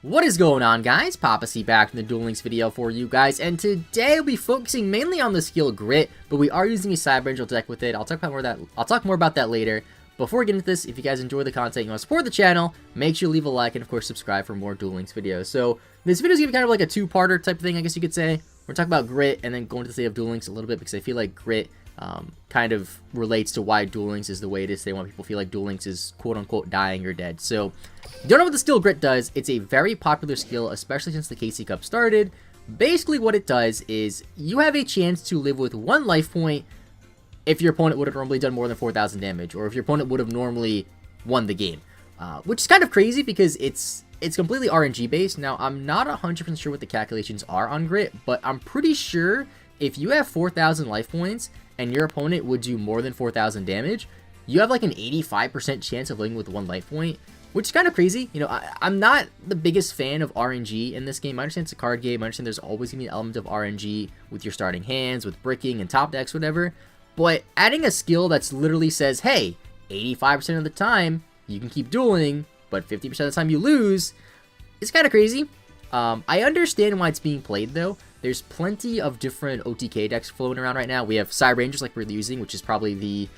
What is going on, guys? PapaSea back from the Duel Links video for you guys, and today I'll be focusing mainly on the skill Grit, but we are using a Cyber Angel deck with it. I'll talk more about that later. Before we get into this, if you guys enjoy the content and you want to support the channel, make sure to leave a like and of course subscribe for more Duel Links videos. So this video is gonna be kind of like a two-parter type of thing, I guess you could say. We're talking about Grit and then go into the state of Duel Links a little bit because I feel like Grit kind of relates to why Duel Links is the way it is. They want people to feel like Duel Links is quote-unquote dying or dead. So, if you don't know what the skill Grit does, it's a very popular skill, especially since the KC Cup started. Basically what it does is, you have a chance to live with 1 life point if your opponent would have normally done more than 4,000 damage, or if your opponent would have normally won the game. Which is kind of crazy because it's completely RNG based. Now, I'm not 100% sure what the calculations are on Grit, but I'm pretty sure if you have 4,000 life points, and your opponent would do more than 4,000 damage, you have like an 85% chance of living with 1 life point, which is kind of crazy. You know, I'm not the biggest fan of RNG in this game. I understand it's a card game. I understand there's always going to be an element of RNG with your starting hands, with bricking and top decks, whatever. But adding a skill that's literally says, hey, 85% of the time you can keep dueling, but 50% of the time you lose, is kind of crazy. I understand why it's being played though. There's plenty of different OTK decks floating around right now. We have Cyber Angels like we're using, which is probably the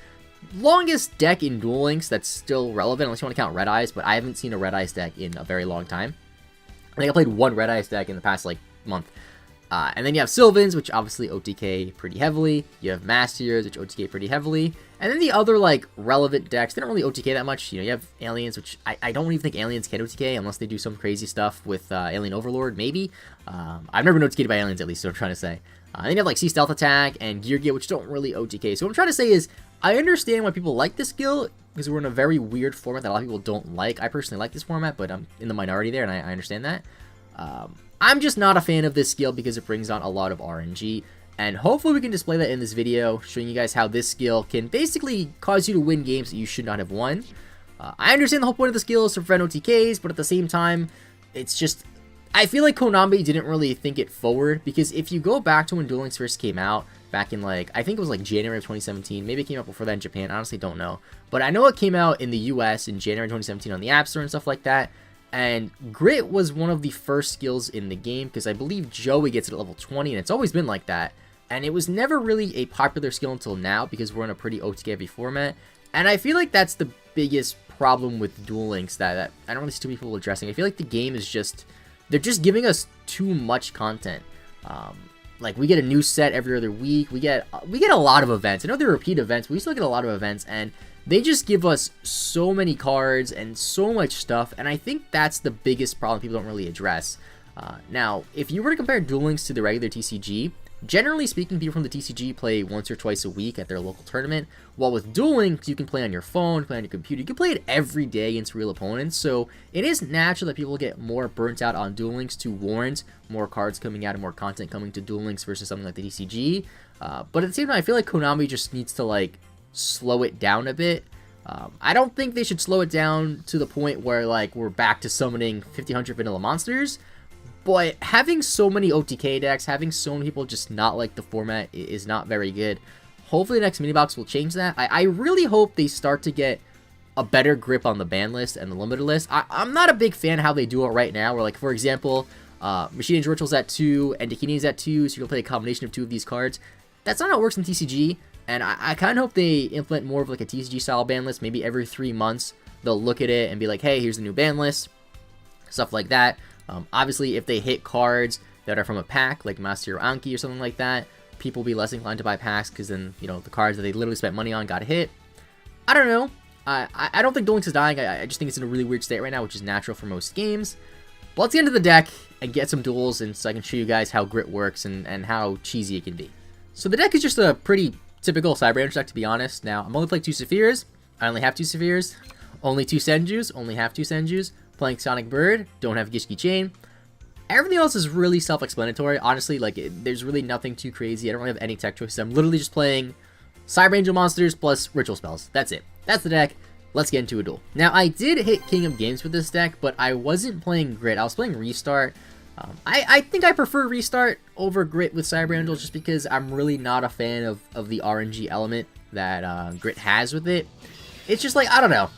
longest deck in Duel Links that's still relevant, unless you want to count Red Eyes, but I haven't seen a Red Eyes deck in a very long time. I think I played 1 Red Eyes deck in the past, like, month. And then you have Sylvans, which obviously OTK pretty heavily. You have Masters, which OTK pretty heavily. And then the other, like, relevant decks, they don't really OTK that much. You know, you have Aliens, which I don't even think Aliens can OTK unless they do some crazy stuff with Alien Overlord, maybe. I've never been OTK'd by Aliens, at least, so I'm trying to say. And then you have, like, Sea Stealth Attack and Gear Gear, which don't really OTK. So what I'm trying to say is, I understand why people like this skill, because we're in a very weird format that a lot of people don't like. I personally like this format, but I'm in the minority there, and I understand that. I'm just not a fan of this skill because it brings on a lot of RNG, and hopefully we can display that in this video, showing you guys how this skill can basically cause you to win games that you should not have won. I understand the whole point of the skill is to prevent OTKs, but at the same time, it's just, I feel like Konami didn't really think it forward, because if you go back to when Duel Links first came out, back in like, I think it was like January of 2017, maybe it came out before that in Japan, I honestly don't know, but I know it came out in the US in January 2017 on the App Store and stuff like that. And Grit was one of the first skills in the game, because I believe Joey gets it at level 20, and it's always been like that. And it was never really a popular skill until now, because we're in a pretty OTK heavy format. And I feel like that's the biggest problem with Duel Links that I don't really see too many people addressing. I feel like the game is just, they're just giving us too much content. Like, we get a new set every other week. We get a lot of events. I know they're repeat events, but we still get a lot of events, and they just give us so many cards and so much stuff, and I think that's the biggest problem people don't really address. Now, if you were to compare Duel Links to the regular TCG, generally speaking, people from the TCG play once or twice a week at their local tournament, while with Duel Links, you can play on your phone, play on your computer, you can play it every day against real opponents, so it is natural that people get more burnt out on Duel Links to warrant more cards coming out and more content coming to Duel Links versus something like the TCG. But at the same time, I feel like Konami just needs to, like, slow it down a bit. I don't think they should slow it down to the point where, like, we're back to summoning 1,500 vanilla monsters, but having so many OTK decks, having so many people just not like the format is not very good. Hopefully the next mini box will change that. I really hope they start to get a better grip on the ban list and the limited list. I'm not a big fan of how they do it right now, where, like, for example, Machine Age Ritual's at 2 and Dakini is at 2, so you'll play a combination of 2 of these cards. That's not how it works in TCG. And I kind of hope they implement more of like a TCG style ban list. Maybe every 3 months they'll look at it and be like, hey, here's the new ban list. Stuff like that. Obviously, if they hit cards that are from a pack, like Master or Anki or something like that, people will be less inclined to buy packs, because then, you know, the cards that they literally spent money on got hit. I don't know. I don't think Duel Links is dying. I just think it's in a really weird state right now, which is natural for most games. But let's get into the deck and get some duels, and so I can show you guys how Grit works and how cheesy it can be. So the deck is just a pretty typical Cyber Angel deck, to be honest. Now, I'm only playing 2 Sephirs. I only have 2 Sephirs. Only 2 Senjus. Only have 2 Senjus. Playing Sonic Bird. Don't have Gishki Chain. Everything else is really self-explanatory. Honestly, like, there's really nothing too crazy. I don't really have any tech choices. I'm literally just playing Cyber Angel monsters plus ritual spells. That's it. That's the deck. Let's get into a duel. Now, I did hit King of Games with this deck, but I wasn't playing Grit. I was playing Restart. I think I prefer Restart over Grit with Cyber Angel, just because I'm really not a fan of the RNG element that Grit has with it. It's just like, I don't know.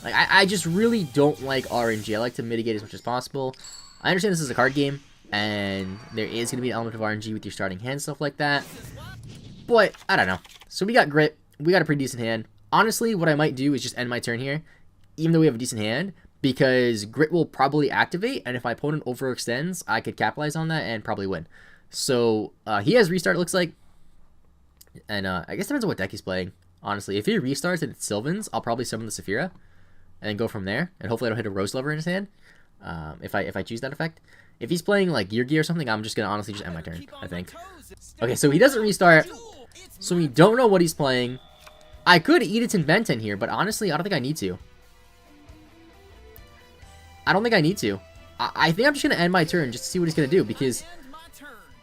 Like, I just really don't like RNG. I like to mitigate as much as possible. I understand this is a card game, and there is going to be an element of RNG with your starting hand, stuff like that. But, I don't know. So we got Grit. We got a pretty decent hand. Honestly, what I might do is just end my turn here, even though we have a decent hand, because Grit will probably activate, and if my opponent overextends, I could capitalize on that and probably win. So, he has Restart, it looks like. And, I guess it depends on what deck he's playing, honestly. If he restarts and it's Sylvans, I'll probably summon the Saphira, and then go from there. And hopefully I don't hit a Rose Lover in his hand, if I choose that effect. If he's playing, like, Yurgi or something, I'm just gonna honestly just end my turn, I think. Okay, so he doesn't restart, so we don't know what he's playing. I could eat it in Benten here, but honestly, I don't think I need to. I don't think I need to. I think I'm just going to end my turn just to see what he's going to do, because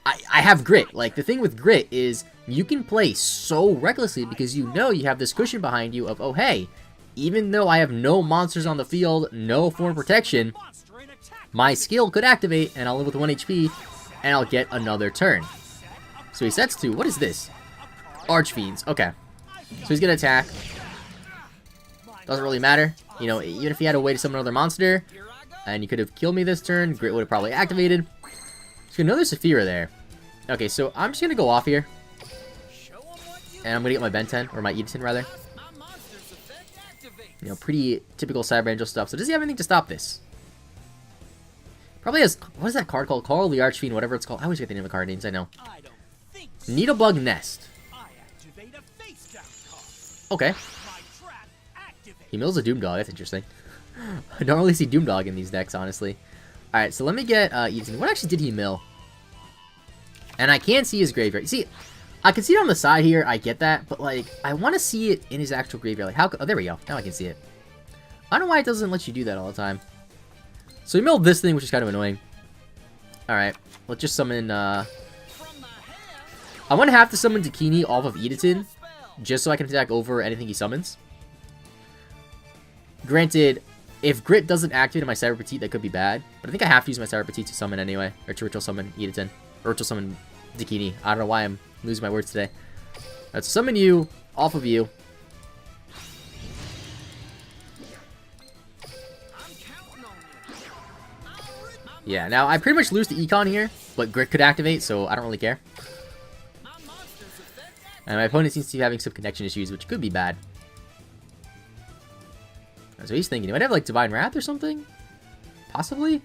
I have Grit. Like, the thing with Grit is you can play so recklessly because you know you have this cushion behind you of, oh, hey, even though I have no monsters on the field, no form protection, my skill could activate, and I'll live with 1 HP, and I'll get another turn. So he sets to, what is this? Archfiends. Okay. So he's going to attack. Doesn't really matter. You know, even if he had a way to summon another monster, and he could have killed me this turn, Grit would have probably activated. So another Saphira there. Okay, so I'm just going to go off here. And I'm going to get my Benten, or my Edison rather. You know, pretty typical Cyber Angel stuff. So does he have anything to stop this? Probably has, what is that card called? Carl the Archfiend, whatever it's called. I always get the name of card names, I know. Needlebug Nest. Okay. He mills a Doomdog, that's interesting. I don't really see Doomdog in these decks, honestly. Alright, so let me get Edison. What actually did he mill? And I can't see his graveyard. See, I can see it on the side here, I get that, but like, I want to see it in his actual graveyard. Like, how, oh, there we go. Now I can see it. I don't know why it doesn't let you do that all the time. So he milled this thing, which is kind of annoying. Alright, let's just summon, I'm gonna have to summon Dakini off of Edison, just so I can attack over anything he summons. Granted, if Grit doesn't activate in my Cyber Petite, that could be bad. But I think I have to use my Cyber Petite to summon anyway. Or to ritual summon Edison. Or ritual summon Dakini. I don't know why I'm losing my words today. Let's summon you off of you. Yeah, now I pretty much lose the Econ here, but Grit could activate, so I don't really care. And my opponent seems to be having some connection issues, which could be bad. So he's thinking, he might have like Divine Wrath or something? Possibly?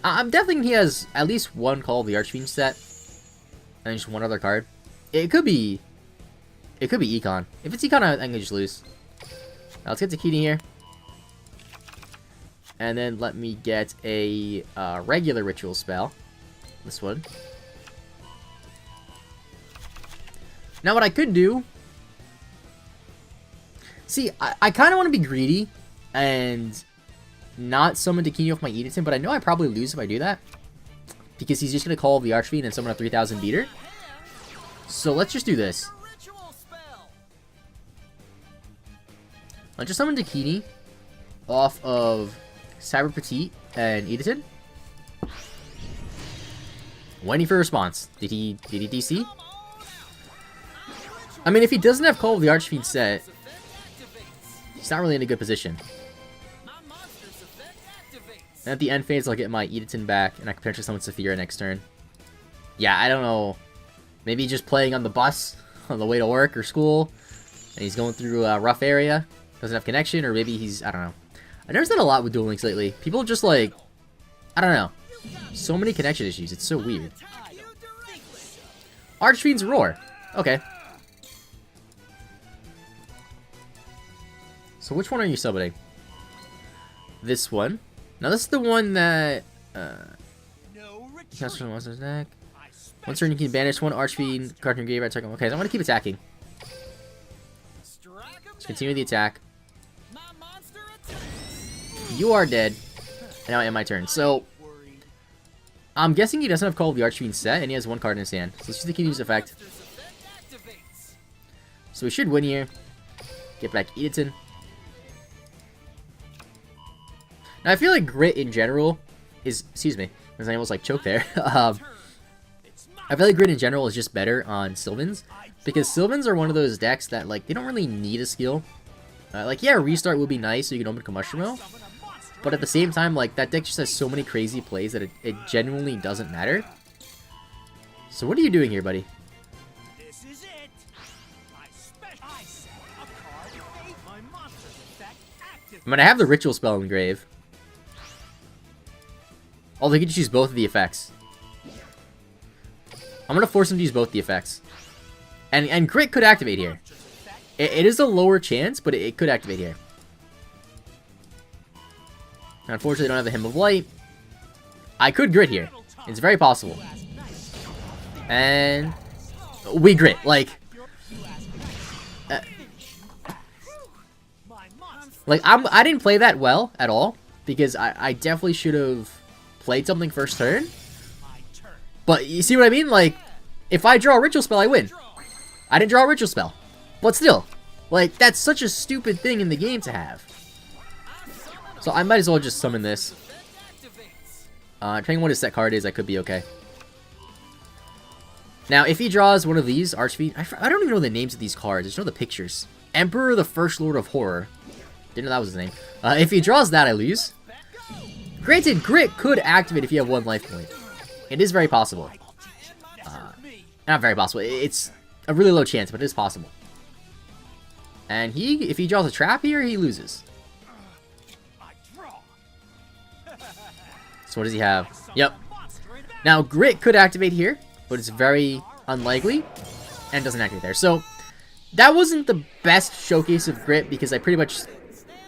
I'm definitely thinking he has at least one Call of the Archfiend set. And just one other card. It could be Econ. If it's Econ, I can just lose. Now let's get Dakini here. And then let me get a regular ritual spell. This one. Now what I could do... See, I kind of want to be greedy and not summon Dakini off my Edison, but I know I probably lose if I do that. Because he's just going to call the Archfiend and summon a 3000 beater. So let's just do this. I'll just summon Dakini off of Cyber Petite and Edison. Waiting for a response. Did he DC? I mean, if he doesn't have Call of the Archfiend set, he's not really in a good position. And at the end phase, I'll get my Edison back, and I can potentially summon Saphira next turn. Yeah, I don't know. Maybe just playing on the bus on the way to work or school, and he's going through a rough area, doesn't have connection, or maybe he's, I don't know. I noticed that a lot with Duel Links lately. People just like, I don't know. So many connection issues, it's so weird. Archfiend's Roar. Okay. So which one are you summoning? This one. Now this is the one that cast one monster's deck. Once turn you can banish one Archfiend card from your graveyard. Okay, so I'm gonna keep attacking. Let's continue the attack. You are dead. And now I end my turn. So I'm guessing he doesn't have Call of the Archfiend set, and he has one card in his hand. So let's use the Kingdom's effect. So we should win here. Get back Edison. Now I feel like Grit in general is, excuse me, because I almost like choked there. I feel like Grit in general is just better on Sylvans, because Sylvans are one of those decks that like they don't really need a skill. Like, yeah, restart would be nice so you can open Combustion Row. But at the same time, like, that deck just has so many crazy plays that it genuinely doesn't matter. So what are you doing here, buddy? I mean, I have the Ritual spell in Grave. Oh, they could just use both of the effects. I'm going to force them to use both the effects. And Grit could activate here. It is a lower chance, but it could activate here. Unfortunately, I don't have the Hymn of Light. I could Grit here. It's very possible. And we Grit. Like, I didn't play that well at all, because I definitely should have played something first turn. But you see what I mean? Like, if I draw a Ritual spell, I win. I didn't draw a Ritual spell. But still, like, that's such a stupid thing in the game to have. So I might as well just summon this. Depending on what his set card is, I could be okay. Now, if he draws one of these Archfiend, I don't even know the names of these cards. I just know the pictures. Emperor, the First Lord of Horror. Didn't know that was his name. If he draws that, I lose. Granted, Grit could activate if you have 1 life point. It is very possible. Not very possible. It's a really low chance, but it is possible. And if he draws a trap here, he loses. So what does he have? Yep. Now, Grit could activate here, but it's very unlikely, and doesn't activate there. So, that wasn't the best showcase of Grit, because I pretty much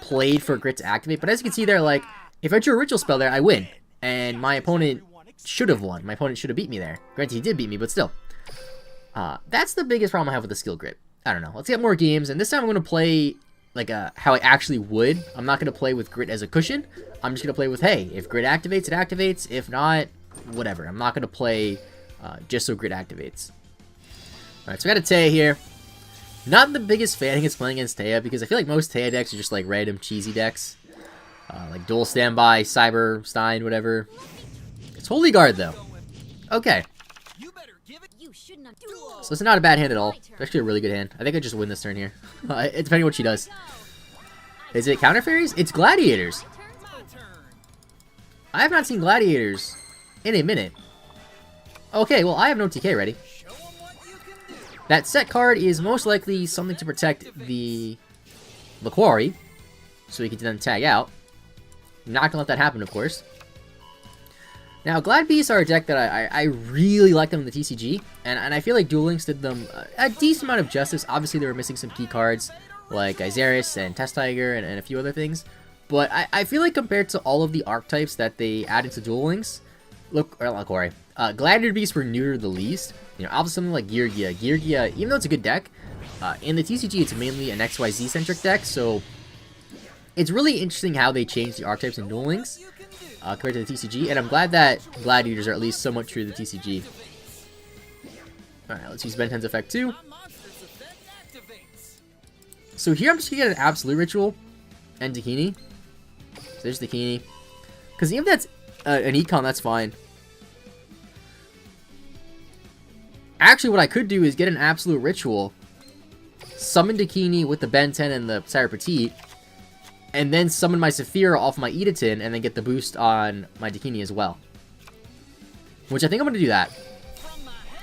played for Grit to activate. But as you can see there, like, if I drew a Ritual spell there, I win. And my opponent should have won. My opponent should have beat me there. Granted, he did beat me, but still. That's the biggest problem I have with the skill Grit. I don't know. Let's get more games, and this time I'm going to play like how I actually would. I'm not going to play with Grit as a cushion. I'm just going to play with, hey, if Grit activates, it activates. If not, whatever. I'm not going to play just so Grit activates. Alright, so we got a Taya here. Not the biggest fan against playing against Taya, because I feel like most Taya decks are just like random cheesy decks. Like Duel Standby, Cyber, Stein, whatever. It's Holy Guard, though. Okay. So it's not a bad hand at all. It's actually a really good hand. I think I just win this turn here. Depending on what she does. Is it Counter Fairies? It's Gladiators. I have not seen Gladiators in a minute. Okay, well, I have no TK ready. That set card is most likely something to protect the Quarry, so we can then tag out. I'm not gonna let that happen, of course. Now, Glad Beasts are a deck that I really like them in the TCG, and I feel like Duel Links did them a decent amount of justice. Obviously, they were missing some key cards, like Izaris and Test Tiger and a few other things. But I feel like compared to all of the archetypes that they added to Duel Links, Gladiator Beasts were neutered the least. You know, obviously something like Geargia. Geargia, even though it's a good deck, in the TCG it's mainly an XYZ-centric deck, so it's really interesting how they changed the archetypes in Duel Links compared to the TCG, and I'm glad that Gladiators are at least somewhat true to the TCG. Alright, let's use Ben 10's effect too. So here I'm just going to get an Absolute Ritual and Dakini. So there's Dakini. Because even if that's an econ, that's fine. Actually, what I could do is get an Absolute Ritual, summon Dakini with the Ben 10 and the Sire Petite, and then summon my Saphira off my Edatin, and then get the boost on my Dakini as well. Which I think I'm going to do that.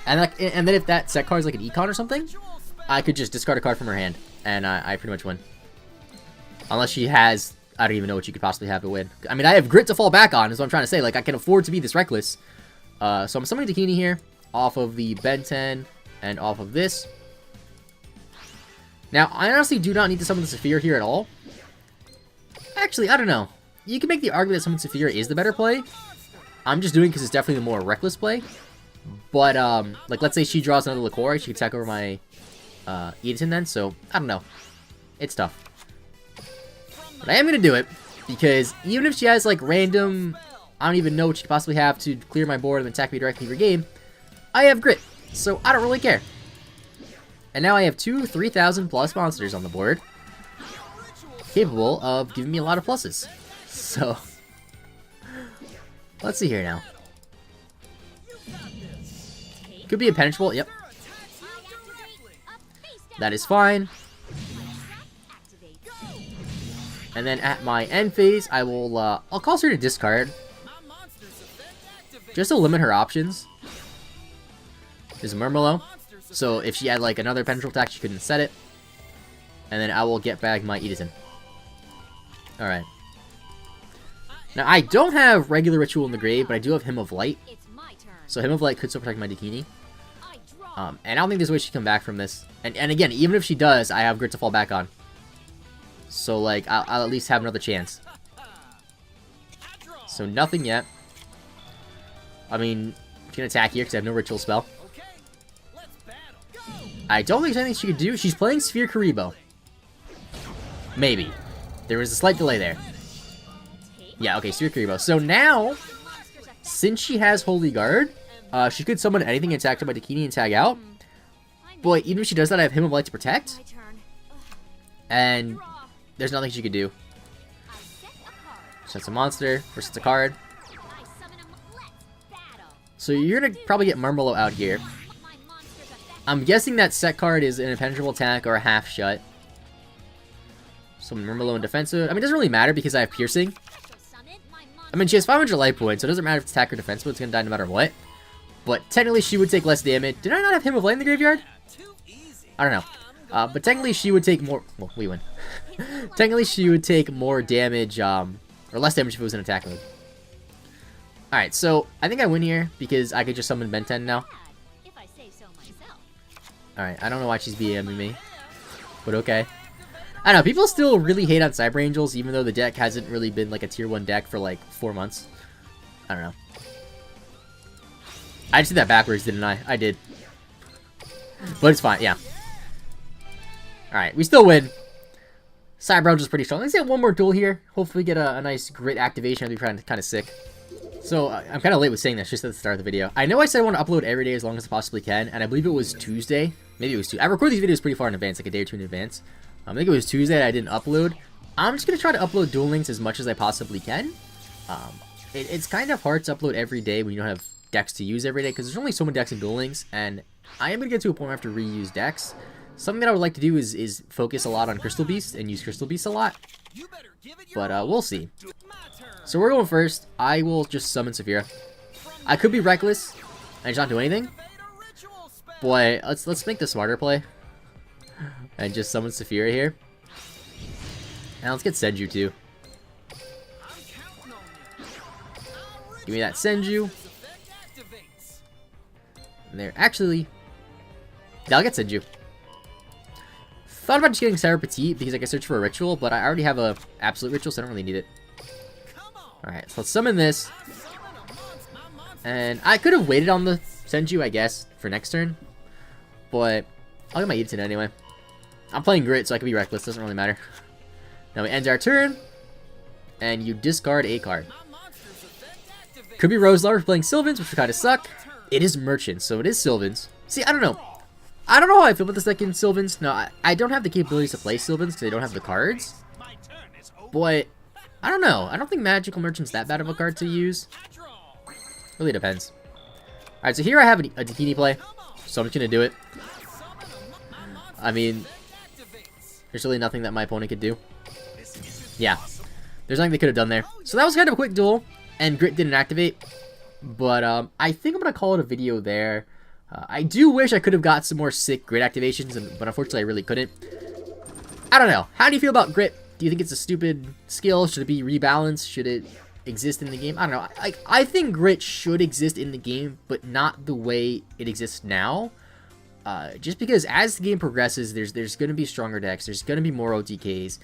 And then if that set card is like an econ or something, I could just discard a card from her hand, and I pretty much win. Unless she has, I don't even know what you could possibly have to win. I mean, I have Grit to fall back on, is what I'm trying to say. Like, I can afford to be this reckless. So I'm summoning Dakini here, off of the Ben 10, and off of this. Now, I honestly do not need to summon the Saphira here at all. Actually, I don't know. You can make the argument that summon Saphira is the better play. I'm just doing it because it's definitely the more reckless play. But, like, let's say she draws another Liquori, she can attack over my Edatin then, so, I don't know. It's tough. But I am going to do it, because even if she has, like, random, I don't even know what she could possibly have to clear my board and attack me directly for game, I have Grit, so I don't really care. And now I have two 3,000 plus monsters on the board, capable of giving me a lot of pluses. So, let's see here now. Could be impenetrable, yep. And then at my end phase, I'll cause her to discard. Just to limit her options. Is Murmillo. So if she had like another Pendulum attack, she couldn't set it. And then I will get back my Edison. Alright. Now I don't have regular Ritual in the grave, but I do have Hymn of Light. So Hymn of Light could still protect my Dakini. And I don't think there's a way she can come back from this. And again, even if she does, I have Grit to fall back on. So like, I'll at least have another chance. So nothing yet. I mean, she can attack here because I have no Ritual spell. I don't think there's anything she could do. She's playing Sphere Karibo. Maybe. There was a slight delay there. Yeah, okay, Sphere Karibo. So now, since she has Holy Guard, she could summon anything attacked by Dakini and tag out. But even if she does that, I have Hymn of Light to protect. And there's nothing she could do. So that's a monster versus a card. So you're going to probably get Murmillo out here. I'm guessing that set card is an impenetrable attack or a half shut. So Murmillo in defensive. I mean, it doesn't really matter because I have piercing. I mean, she has 500 life points, so it doesn't matter if it's attack or defensive, it's going to die no matter what. But technically, she would take less damage. Did I not have Hymn of Light in the graveyard? I don't know. But technically, she would take more... Well, we win. Technically, she would take more damage, or less damage if it was an attack mode. Alright, so I think I win here because I could just summon Ben 10 now. Alright, I don't know why she's BMing me. But okay. I don't know, people still really hate on Cyber Angels, even though the deck hasn't really been like a tier 1 deck for like 4 months. I don't know. I just did that backwards, didn't I? I did. But it's fine, yeah. Alright, we still win. Cyber Angel's pretty strong. Let's get one more duel here. Hopefully get a nice grit activation. I'll be kind of sick. So, I'm kind of late with saying this just at the start of the video. I know I said I want to upload every day as long as I possibly can, and I believe it was Tuesday. Maybe it was Tuesday. I record these videos pretty far in advance, like a day or two in advance. I think it was Tuesday that I didn't upload. I'm just going to try to upload Duel Links as much as I possibly can. It's kind of hard to upload every day when you don't have decks to use every day, because there's only so many decks in Duel Links, and I am going to get to a point where I have to reuse decks. Something that I would like to do is focus a lot on Crystal Beast and use Crystal Beast a lot. But we'll see. So we're going first. I will just summon Saphira. I could be reckless and just not do anything. Boy, let's make the smarter play. And just summon Saphira here. And let's get Senju too. Give me that Senju. And there, actually... Yeah, I'll get Senju. Thought about just getting Sarah Petite because I can search for a ritual, but I already have a absolute ritual, so I don't really need it. Alright, so let's summon this. And I could have waited on the Senju, I guess, for next turn. But I'll get my Edison anyway. I'm playing Grit, so I can be reckless. Doesn't really matter. Now we end our turn. And you discard a card. Could be Rose Lover playing Sylvans, which would kind of suck. It is Merchant, so it is Sylvans. See, I don't know. I don't know how I feel about this deck in Sylvans. No, I don't have the capabilities to play Sylvans because I don't have the cards. But, I don't know. I don't think Magical Merchant's that bad of a card to use. Really depends. Alright, so here I have a Dakini play. So I'm just going to do it. I mean, there's really nothing that my opponent could do. Yeah. There's nothing they could have done there. So that was kind of a quick duel. And Grit didn't activate. But I think I'm going to call it a video there. I do wish I could have got some more sick Grit activations, but unfortunately I really couldn't. I don't know. How do you feel about Grit? Do you think it's a stupid skill? Should it be rebalanced? Should it exist in the game? I don't know. I think Grit should exist in the game, but not the way it exists now. Just because as the game progresses, there's going to be stronger decks. There's going to be more OTKs.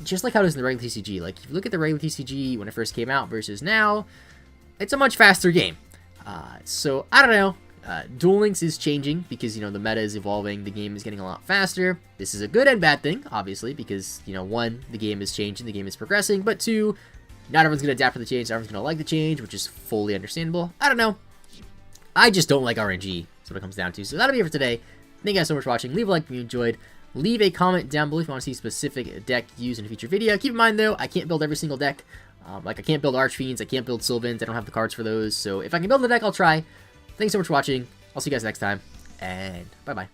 Just like how it is in the regular TCG. Like, if you look at the regular TCG when it first came out versus now, it's a much faster game. So, I don't know. Duel Links is changing because, you know, the meta is evolving, the game is getting a lot faster. This is a good and bad thing, obviously, because, you know, one, the game is changing, the game is progressing, but two, not everyone's going to adapt to the change, everyone's going to like the change, which is fully understandable. I don't know. I just don't like RNG, that's what it comes down to. So that'll be it for today. Thank you guys so much for watching. Leave a like if you enjoyed. Leave a comment down below if you want to see a specific deck used in a future video. Keep in mind, though, I can't build every single deck. Like, I can't build Archfiends, I can't build Sylvans, I don't have the cards for those, so if I can build the deck, I'll try. Thanks so much for watching. I'll see you guys next time, and bye-bye.